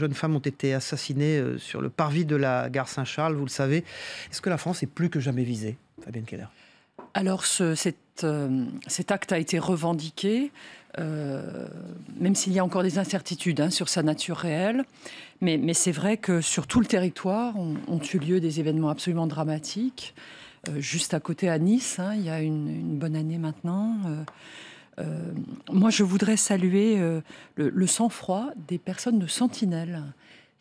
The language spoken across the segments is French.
jeunes femmes ont été assassinées sur le parvis de la gare Saint-Charles, vous le savez. Est-ce que la France est plus que jamais visée, Fabienne Keller? Alors cet acte a été revendiqué, même s'il y a encore des incertitudes sur sa nature réelle. Mais c'est vrai que sur tout le territoire ont eu lieu des événements absolument dramatiques. Juste à côté à Nice, il y a une bonne année maintenant. Moi, je voudrais saluer le sang-froid des personnes de Sentinelle.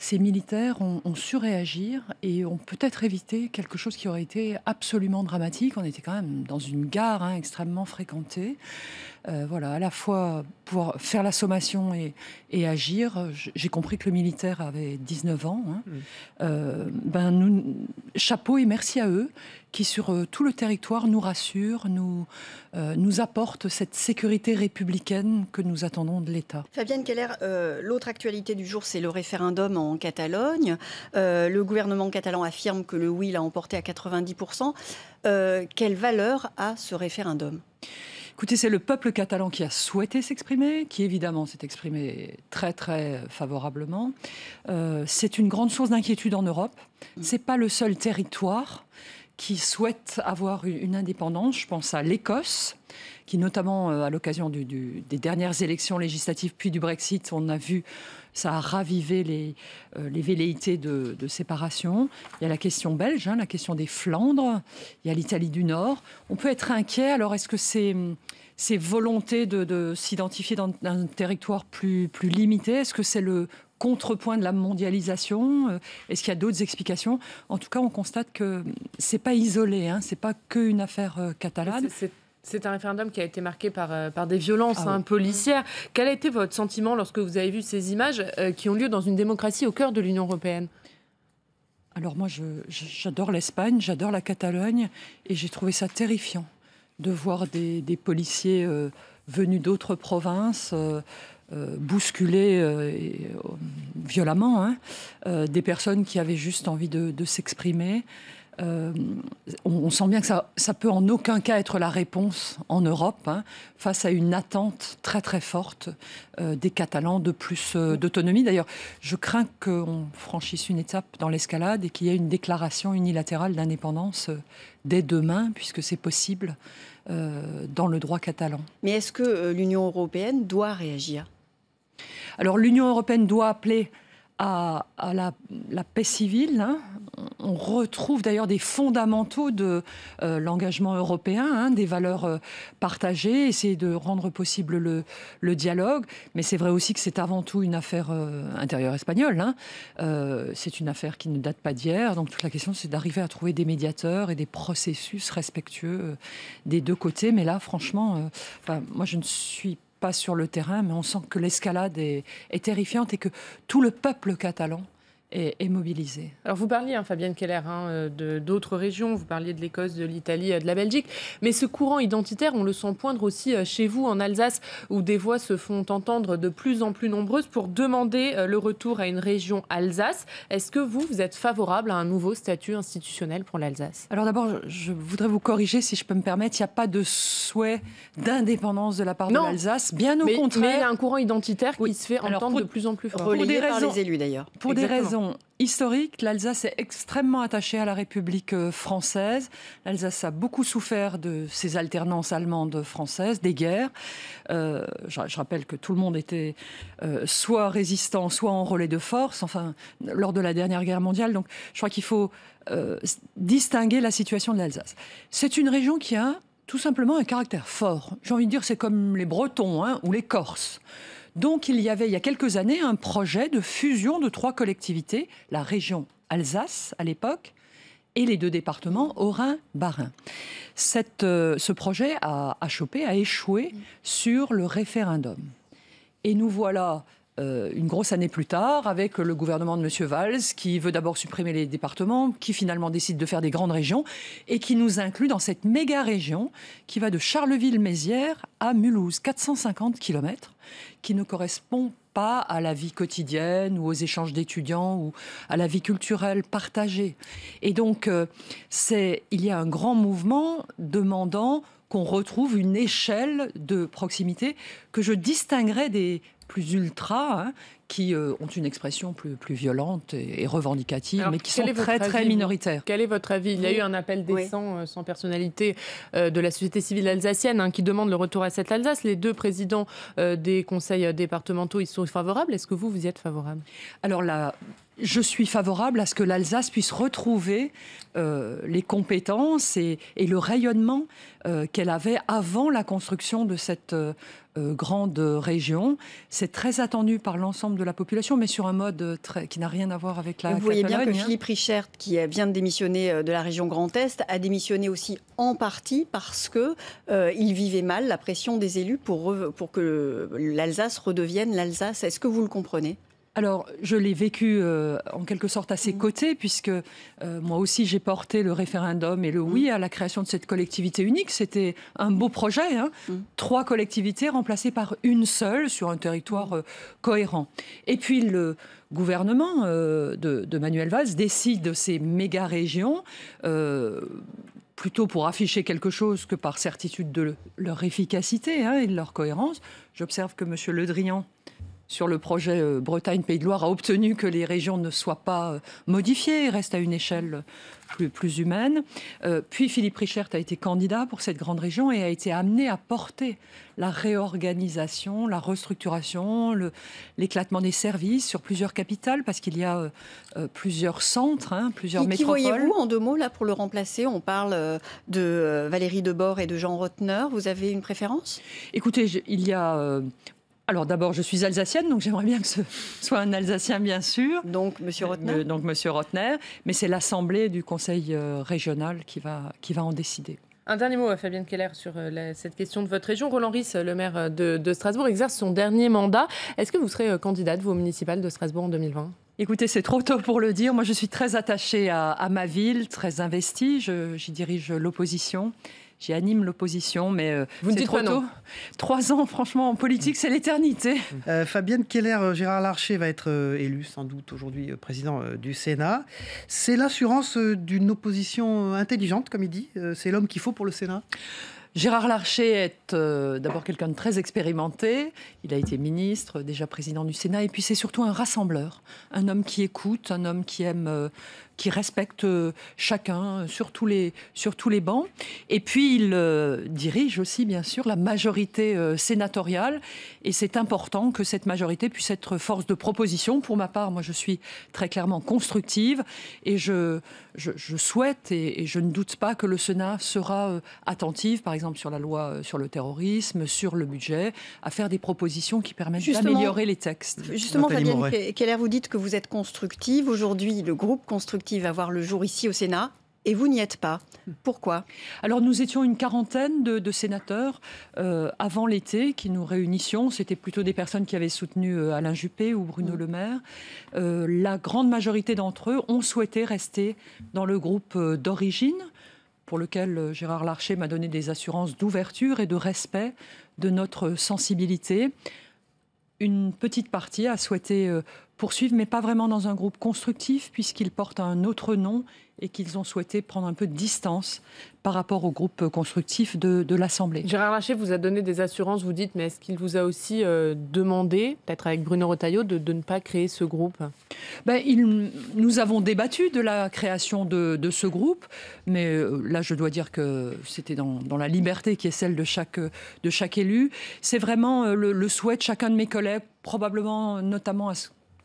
Ces militaires ont su réagir et ont peut-être évité quelque chose qui aurait été absolument dramatique. On était quand même dans une gare extrêmement fréquentée. Voilà, à la fois pouvoir faire la sommation et agir. J'ai compris que le militaire avait 19 ans. Chapeau et merci à eux qui, sur tout le territoire, nous rassurent, nous apportent cette sécurité républicaine que nous attendons de l'État. Fabienne Keller, l'autre actualité du jour, c'est le référendum en Catalogne. Le gouvernement catalan affirme que le oui l'a emporté à 90%. Quelle valeur a ce référendum ? Écoutez, c'est le peuple catalan qui a souhaité s'exprimer, qui évidemment s'est exprimé très très favorablement. C'est une grande source d'inquiétude en Europe. C'est pas le seul territoire qui souhaite avoir une indépendance. Je pense à l'Écosse, qui notamment à l'occasion des dernières élections législatives puis du Brexit, on a vu ça a ravivé les velléités de séparation. Il y a la question belge, la question des Flandres, il y a l'Italie du Nord. On peut être inquiet. Alors est-ce que ces volontés de s'identifier dans un territoire plus limité, est-ce que c'est le contrepoint de la mondialisation? Est-ce qu'il y a d'autres explications? En tout cas, on constate que c'est pas isolé, c'est pas qu'une affaire catalane. C'est un référendum qui a été marqué par des violences policières. Quel a été votre sentiment lorsque vous avez vu ces images qui ont lieu dans une démocratie au cœur de l'Union européenne? Alors moi, j'adore l'Espagne, j'adore la Catalogne, et j'ai trouvé ça terrifiant de voir des policiers venus d'autres provinces bousculer violemment des personnes qui avaient juste envie de s'exprimer. On sent bien que ça peut en aucun cas être la réponse en Europe face à une attente très très forte des Catalans de plus d'autonomie. D'ailleurs, je crains qu'on franchisse une étape dans l'escalade et qu'il y ait une déclaration unilatérale d'indépendance dès demain, puisque c'est possible dans le droit catalan. Mais est-ce que l'Union européenne doit réagir ? Alors l'Union européenne doit appeler à la paix civile. On retrouve d'ailleurs des fondamentaux de l'engagement européen, des valeurs partagées, essayer de rendre possible le dialogue. Mais c'est vrai aussi que c'est avant tout une affaire intérieure espagnole. C'est une affaire qui ne date pas d'hier. Donc toute la question, c'est d'arriver à trouver des médiateurs et des processus respectueux des deux côtés. Mais là, franchement, moi je ne suis pas sur le terrain, mais on sent que l'escalade est terrifiante et que tout le peuple catalan est mobilisé. Alors vous parliez, Fabienne Keller, d'autres régions, vous parliez de l'Écosse, de l'Italie, de la Belgique, mais ce courant identitaire, on le sent poindre aussi chez vous en Alsace, où des voix se font entendre de plus en plus nombreuses pour demander le retour à une région Alsace. Est-ce que vous êtes favorable à un nouveau statut institutionnel pour l'Alsace? Alors d'abord, je voudrais vous corriger, si je peux me permettre, il n'y a pas de souhait d'indépendance de la part de l'Alsace, bien au contraire. Mais il y a un courant identitaire qui se fait entendre de plus en plus fort. Relayé par les élus d'ailleurs. Pour des raisons historiques, l'Alsace est extrêmement attachée à la République française. L'Alsace a beaucoup souffert de ces alternances allemandes françaises, des guerres. Je rappelle que tout le monde était soit résistant, soit en relais de force, lors de la dernière guerre mondiale. Donc je crois qu'il faut distinguer la situation de l'Alsace. C'est une région qui a tout simplement un caractère fort. J'ai envie de dire, c'est comme les Bretons ou les Corses. Donc il y avait, il y a quelques années, un projet de fusion de 3 collectivités, la région Alsace à l'époque, et les 2 départements Haut-Rhin-Bas-Rhin. Ce projet a échoué sur le référendum. Et nous voilà une grosse année plus tard, avec le gouvernement de M. Valls, qui veut d'abord supprimer les départements, qui finalement décide de faire des grandes régions, et qui nous inclut dans cette méga-région qui va de Charleville-Mézières à Mulhouse, 450 km, qui ne correspond pas à la vie quotidienne ou aux échanges d'étudiants ou à la vie culturelle partagée. Et donc, il y a un grand mouvement demandant qu'on retrouve une échelle de proximité que je distinguerais des plus ultras, hein, qui ont une expression plus violente et revendicative, mais qui sont très minoritaires. Quel est votre avis? Il y a eu un appel décent, sans personnalité, de la société civile alsacienne, hein, qui demande le retour à cette Alsace. Les 2 présidents des conseils départementaux y sont favorables. Est-ce que vous y êtes favorable? Alors là, je suis favorable à ce que l'Alsace puisse retrouver les compétences et le rayonnement qu'elle avait avant la construction de cette grande région. C'est très attendu par l'ensemble de la population, mais sur un mode qui n'a rien à voir avec la Catalogne. Vous voyez bien que Philippe Richert, qui vient de démissionner de la région Grand Est, a démissionné aussi en partie parce qu'il vivait mal la pression des élus pour que l'Alsace redevienne l'Alsace. Est-ce que vous le comprenez ? Alors, je l'ai vécu en quelque sorte à ses côtés, puisque moi aussi j'ai porté le référendum et le oui à la création de cette collectivité unique. C'était un beau projet, hein. 3 collectivités remplacées par une seule sur un territoire cohérent. Et puis le gouvernement de Manuel Valls décide de ces méga-régions plutôt pour afficher quelque chose que par certitude de leur efficacité, hein, et de leur cohérence. J'observe que M. Le Drian, sur le projet Bretagne-Pays de Loire, a obtenu que les régions ne soient pas modifiées, restent à une échelle plus humaine. Puis Philippe Richert a été candidat pour cette grande région et a été amené à porter la réorganisation, la restructuration, l'éclatement des services sur plusieurs capitales, parce qu'il y a plusieurs centres, hein, plusieurs métropoles. Qui voyez-vous en 2 mots là pour le remplacer? On parle de Valérie Debord et de Jean Rottner. Vous avez une préférence? Écoutez, il y a... Alors d'abord, je suis alsacienne, donc j'aimerais bien que ce soit un Alsacien, bien sûr. Donc, M. Rottner. Donc, M. Rottner. Mais c'est l'Assemblée du Conseil régional qui va en décider. Un dernier mot, Fabienne Keller, sur cette question de votre région. Roland Ries, le maire de Strasbourg, exerce son dernier mandat. Est-ce que vous serez candidate, vous, au municipal de Strasbourg en 2020 ? Écoutez, c'est trop tôt pour le dire. Moi, je suis très attachée à ma ville, très investie. J'y dirige l'opposition. J'y anime l'opposition, mais vous c'est trop tôt. 3 ans, franchement, en politique, c'est l'éternité. Fabienne Keller, Gérard Larcher va être élu, sans doute, aujourd'hui président du Sénat. C'est l'assurance d'une opposition intelligente, comme il dit. C'est l'homme qu'il faut pour le Sénat. Gérard Larcher est d'abord quelqu'un de très expérimenté. Il a été ministre, déjà président du Sénat. Et puis c'est surtout un rassembleur. Un homme qui écoute, un homme qui aime... qui respecte chacun sur tous les bancs. Et puis, il dirige aussi, bien sûr, la majorité sénatoriale. Et c'est important que cette majorité puisse être force de proposition. Pour ma part, moi, je suis très clairement constructive. Et je souhaite, et je ne doute pas que le Sénat sera attentif, par exemple, sur la loi sur le terrorisme, sur le budget, à faire des propositions qui permettent d'améliorer les textes. Justement, Fabienne Keller, vous dites que vous êtes constructive. Aujourd'hui, le groupe constructif va voir le jour ici au Sénat, et vous n'y êtes pas. Pourquoi? Alors nous étions une quarantaine de sénateurs avant l'été qui nous réunissions. C'était plutôt des personnes qui avaient soutenu Alain Juppé ou Bruno Le Maire. La grande majorité d'entre eux ont souhaité rester dans le groupe d'origine, pour lequel Gérard Larcher m'a donné des assurances d'ouverture et de respect de notre sensibilité. Une petite partie a souhaité poursuivre, mais pas vraiment dans un groupe constructif, puisqu'ils portent un autre nom et qu'ils ont souhaité prendre un peu de distance par rapport au groupe constructif de l'Assemblée. Gérard Larcher vous a donné des assurances, vous dites, mais est-ce qu'il vous a aussi demandé, peut-être avec Bruno Retailleau, de ne pas créer ce groupe? Nous avons débattu de la création de ce groupe, mais là, je dois dire que c'était dans la liberté qui est celle de chaque élu. C'est vraiment le souhait de chacun de mes collègues, probablement notamment à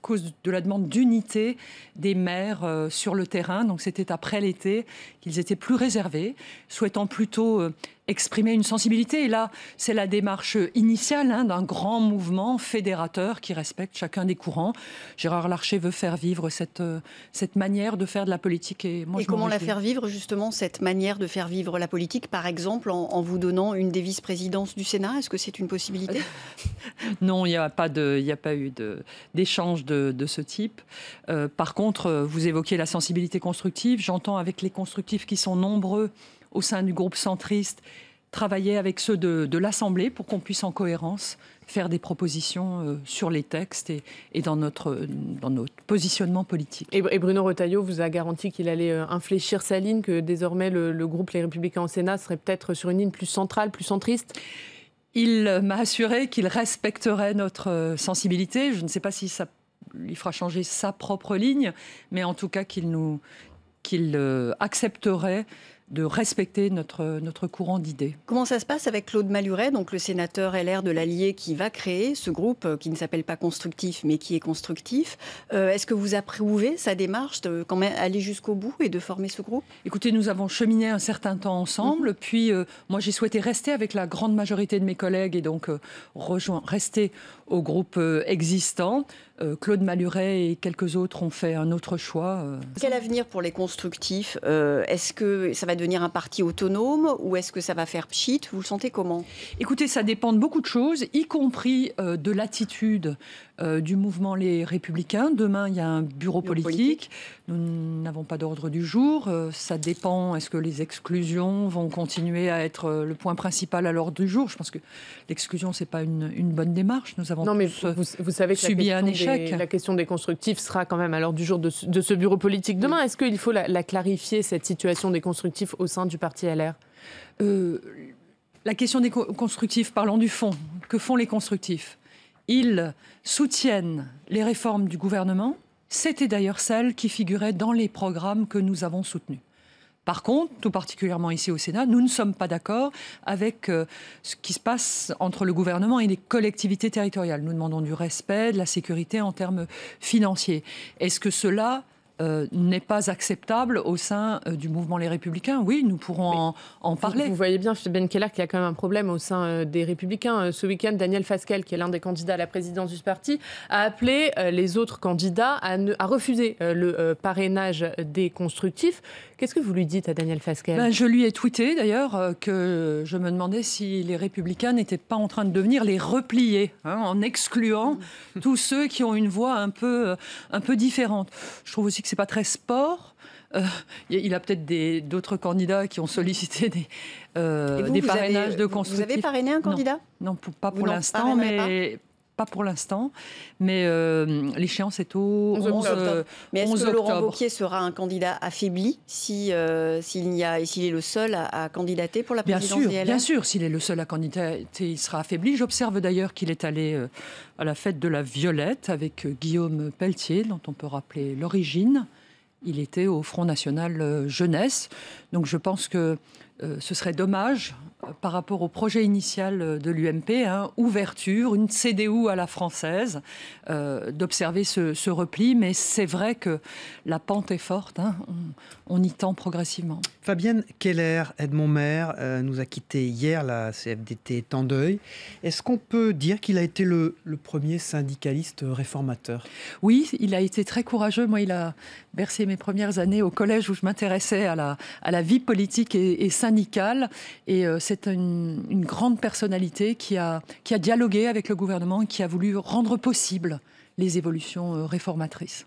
cause de la demande d'unité des maires sur le terrain. Donc c'était après l'été qu'ils étaient plus réservés, souhaitant plutôt exprimer une sensibilité. Et là, c'est la démarche initiale d'un grand mouvement fédérateur qui respecte chacun des courants. Gérard Larcher veut faire vivre cette manière de faire de la politique. Et comment la faire vivre, justement, cette manière de faire vivre la politique, par exemple, en vous donnant une des vice-présidences du Sénat? Est-ce que c'est une possibilité? Non, il n'y a pas eu d'échange de ce type. Par contre, vous évoquez la sensibilité constructive. J'entends avec les constructifs qui sont nombreux au sein du groupe centriste, travailler avec ceux de l'Assemblée pour qu'on puisse en cohérence faire des propositions sur les textes et dans notre positionnement politique. Et Bruno Retailleau vous a garanti qu'il allait infléchir sa ligne, que désormais le groupe Les Républicains au Sénat serait peut-être sur une ligne plus centrale, plus centriste? Il m'a assuré qu'il respecterait notre sensibilité. Je ne sais pas si ça lui fera changer sa propre ligne, mais en tout cas qu'il accepterait de respecter notre courant d'idées. Comment ça se passe avec Claude Malhuret, donc le sénateur LR de l'Allier qui va créer ce groupe qui ne s'appelle pas Constructif mais qui est constructif? Est-ce que vous approuvez sa démarche de quand même aller jusqu'au bout et de former ce groupe? Écoutez, nous avons cheminé un certain temps ensemble, puis moi j'ai souhaité rester avec la grande majorité de mes collègues et donc rester au groupe existant. Claude Malhuret et quelques autres ont fait un autre choix. Quel avenir pour les constructifs? Est-ce que ça va devenir un parti autonome ou est-ce que ça va faire pchit? Vous le sentez comment? Écoutez, ça dépend de beaucoup de choses, y compris de l'attitude du mouvement Les Républicains. Demain, il y a un bureau politique. Nous n'avons pas d'ordre du jour. Ça dépend. Est-ce que les exclusions vont continuer à être le point principal à l'ordre du jour? Je pense que l'exclusion, c'est pas une bonne démarche. Nous avons vous savez que subi un échec. La question des constructifs sera quand même à l'ordre du jour de ce bureau politique demain. Est-ce qu'il faut la clarifier, cette situation des constructifs au sein du parti LR? La question des constructifs, parlons du fond. Que font les constructifs? Ils soutiennent les réformes du gouvernement. C'était d'ailleurs celles qui figuraient dans les programmes que nous avons soutenus. Par contre, tout particulièrement ici au Sénat, nous ne sommes pas d'accord avec ce qui se passe entre le gouvernement et les collectivités territoriales. Nous demandons du respect, de la sécurité en termes financiers. Est-ce que cela n'est pas acceptable au sein du mouvement Les Républicains? Oui, nous pourrons en parler. Vous voyez bien, Ben Keller, qu'il y a quand même un problème au sein des Républicains. Ce week-end, Daniel Fasquelle, qui est l'un des candidats à la présidence du parti, a appelé les autres candidats à refuser le parrainage des constructifs. Qu'est-ce que vous lui dites à Daniel Fasquelle? Je lui ai tweeté d'ailleurs que je me demandais si les Républicains n'étaient pas en train de devenir les repliés, en excluant tous ceux qui ont une voix un peu différente. Je trouve aussi que c'est pas très sport. Il a peut-être d'autres candidats qui ont sollicité des parrainages de constructifs. Vous avez parrainé un candidat? Non, pas pour l'instant, mais... Pas pour l'instant, mais l'échéance est au 11 octobre. Mais est-ce que Laurent Wauquiez sera un candidat affaibli s'il est le seul à candidater pour la présidence des LR? Bien sûr, s'il est le seul à candidater, il sera affaibli. J'observe d'ailleurs qu'il est allé à la fête de la Violette avec Guillaume Pelletier, dont on peut rappeler l'origine. Il était au Front National Jeunesse. Donc je pense que ce serait dommage par rapport au projet initial de l'UMP, ouverture, une CDU à la française, d'observer ce repli. Mais c'est vrai que la pente est forte, on y tend progressivement. Fabienne Keller, Edmond Maire, nous a quitté hier, la CFDT est en deuil. Est-ce qu'on peut dire qu'il a été le premier syndicaliste réformateur? Oui, il a été très courageux. Moi, il a bercé mes premières années au collège où je m'intéressais à la vie politique et syndicale. Et c'est une grande personnalité qui a dialogué avec le gouvernement et qui a voulu rendre possible les évolutions réformatrices.